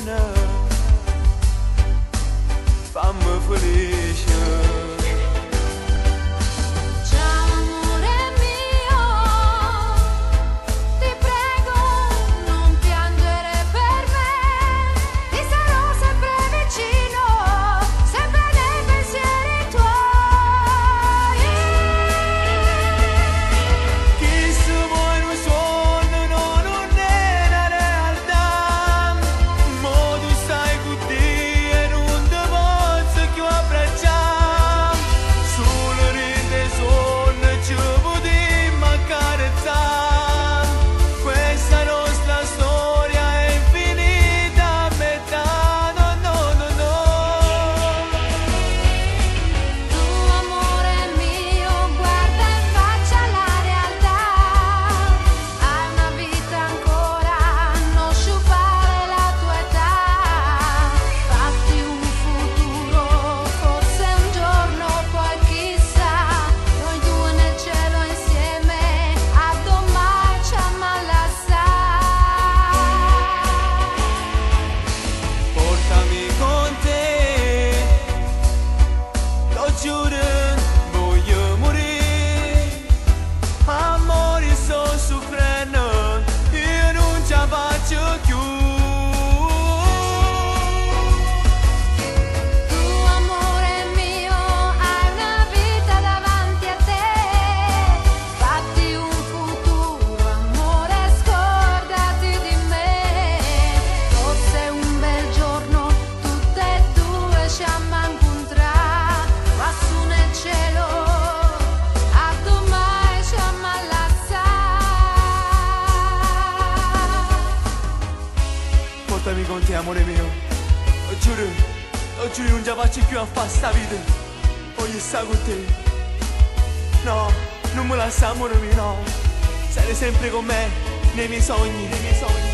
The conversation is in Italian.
sogno, fammi felice. Portami con te, amore mio. Lo giuro, non ce la faccio più a fare sta vita. Voglio stare con te. No, non mi lascia, amore mio, no. Sarai sempre con me, nei miei sogni, nei miei sogni.